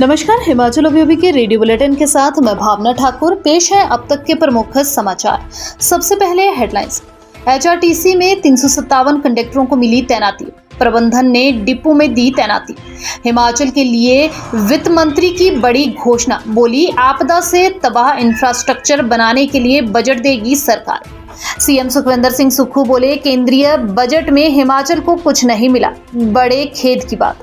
नमस्कार, हिमाचल अभियान के रेडियो बुलेटिन के साथ मैं भावना ठाकुर। पेश है अब तक के प्रमुख समाचार। सबसे पहले हेडलाइंस। एचआरटीसी में 357 कंडक्टरों को मिली तैनाती, प्रबंधन ने डिपो में दी तैनाती। हिमाचल के लिए वित्त मंत्री की बड़ी घोषणा, बोली आपदा से तबाह इंफ्रास्ट्रक्चर बनाने के लिए बजट देगी सरकार। सीएम सुखविंदर सिंह सुक्खू बोले, केंद्रीय बजट में हिमाचल को कुछ नहीं मिला, बड़े खेद की बात।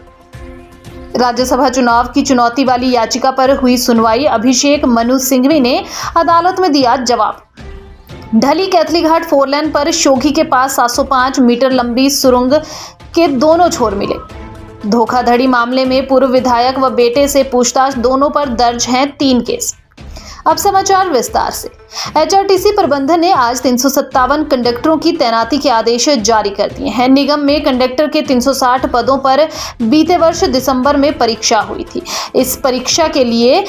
राज्यसभा चुनाव की चुनौती वाली याचिका पर हुई सुनवाई, अभिषेक मनु सिंघवी ने अदालत में दिया जवाब। ढली कैथली घाट 4 लेन पर शोघी के पास 705 मीटर लंबी सुरंग के दोनों छोर मिले। धोखाधड़ी मामले में पूर्व विधायक व बेटे से पूछताछ, दोनों पर दर्ज हैं 3 केस। अब समाचार विस्तार से। एचआरटीसी प्रबंधन ने आज 357 कंडक्टरों की तैनाती के आदेश जारी कर दिए हैं। निगम में कंडक्टर के 360 पदों पर बीते वर्ष दिसंबर में परीक्षा हुई थी। इस परीक्षा के लिए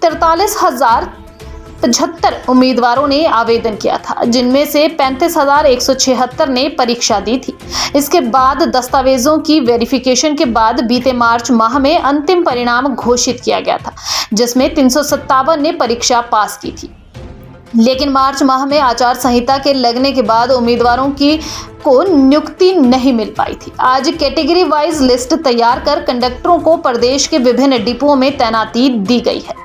43,075 उम्मीदवारों ने आवेदन किया था, जिनमें से 35,176 ने परीक्षा दी थी। इसके बाद दस्तावेजों की वेरिफिकेशन के बाद बीते मार्च माह में अंतिम परिणाम घोषित किया गया था, जिसमें 357 ने परीक्षा पास की थी। लेकिन मार्च माह में आचार संहिता के लगने के बाद उम्मीदवारों को नियुक्ति नहीं मिल पाई थी। आज कैटेगरी वाइज लिस्ट तैयार कर कंडक्टरों को प्रदेश के विभिन्न डिपोओं में तैनाती दी गई है।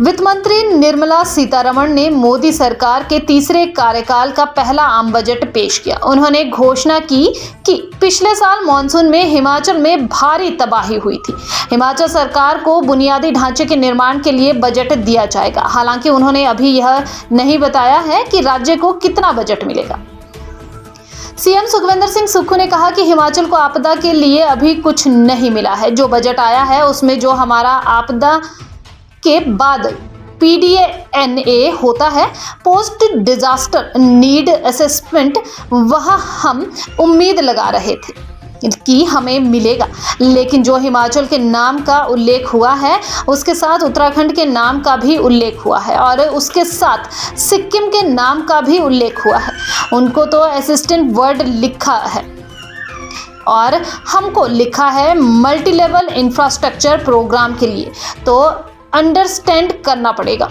वित्त मंत्री निर्मला सीतारमण ने मोदी सरकार के तीसरे कार्यकाल का पहला आम बजट पेश किया। उन्होंने घोषणा की कि पिछले साल मानसून में हिमाचल में भारी तबाही हुई थी। हिमाचल सरकार को बुनियादी ढांचे के निर्माण के लिए बजट दिया जाएगा। हालांकि उन्होंने अभी यह नहीं बताया है कि राज्य को कितना बजट मिलेगा। सीएम सुखविंदर सिंह सुक्खू ने कहा कि हिमाचल को आपदा के लिए अभी कुछ नहीं मिला है। जो बजट आया है उसमें जो हमारा आपदा के बाद PDNA होता है, पोस्ट डिजास्टर नीड असेसमेंट, वह हम उम्मीद लगा रहे थे कि हमें मिलेगा। लेकिन जो हिमाचल के नाम का उल्लेख हुआ है उसके साथ उत्तराखंड के नाम का भी उल्लेख हुआ है और उसके साथ सिक्किम के नाम का भी उल्लेख हुआ है। उनको तो असिस्टेंट वर्ड लिखा है और हमको लिखा है मल्टी लेवल इंफ्रास्ट्रक्चर प्रोग्राम के लिए, तो अंडरस्टैंड करना पड़ेगा।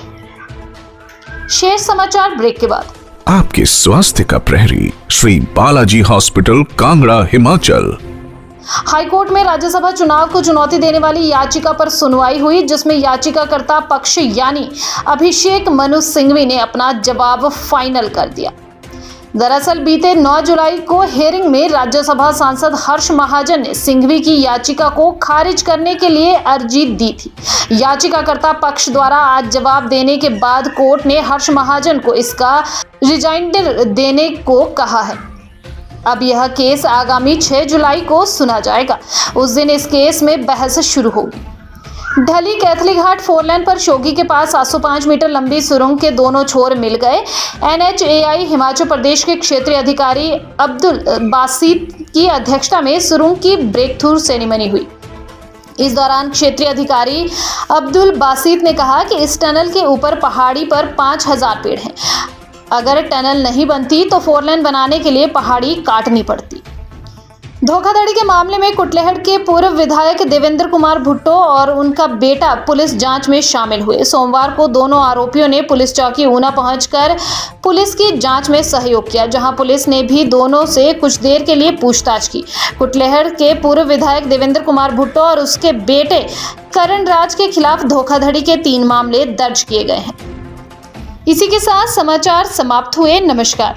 शेष समाचार ब्रेक के बाद। आपके स्वास्थ्य का प्रहरी, श्री बालाजी हॉस्पिटल, कांगड़ा, हिमाचल। हाईकोर्ट में राज्यसभा चुनाव को चुनौती देने वाली याचिका पर सुनवाई हुई, जिसमें याचिकाकर्ता पक्ष यानी अभिषेक मनु सिंघवी ने अपना जवाब फाइनल कर दिया। दरअसल बीते 9 जुलाई को हियरिंग में राज्यसभा सांसद हर्ष महाजन ने सिंघवी की याचिका को खारिज करने के लिए अर्जी दी थी। याचिकाकर्ता पक्ष द्वारा आज जवाब देने के बाद कोर्ट ने हर्ष महाजन को इसका रिजाइंडर देने को कहा है। अब यह केस आगामी 6 जुलाई को सुना जाएगा। उस दिन इस केस में बहस शुरू होगी। ढली कैथली घाट 4 लेन पर शोघी के पास 705 मीटर लंबी सुरंग के दोनों छोर मिल गए। NHAI हिमाचल प्रदेश के क्षेत्रीय अधिकारी अब्दुल बासित की अध्यक्षता में सुरंग की ब्रेक थ्रू सेरेमनी हुई। इस दौरान क्षेत्रीय अधिकारी अब्दुल बासित ने कहा कि इस टनल के ऊपर पहाड़ी पर 5000 पेड़ हैं। अगर टनल नहीं बनती तो 4 लेन बनाने के लिए पहाड़ी काटनी पड़ती। धोखाधड़ी के मामले में कुटलैहड़ के पूर्व विधायक देवेंद्र कुमार भुट्टो और उनका बेटा पुलिस जांच में शामिल हुए। सोमवार को दोनों आरोपियों ने पुलिस चौकी ऊना पहुंचकर पुलिस की जांच में सहयोग किया, जहां पुलिस ने भी दोनों से कुछ देर के लिए पूछताछ की। कुटलैहड़ के पूर्व विधायक देवेंद्र कुमार भुट्टो और उसके बेटे करण राज के खिलाफ धोखाधड़ी के 3 मामले दर्ज किए गए हैं। इसी के साथ समाचार समाप्त हुए। नमस्कार।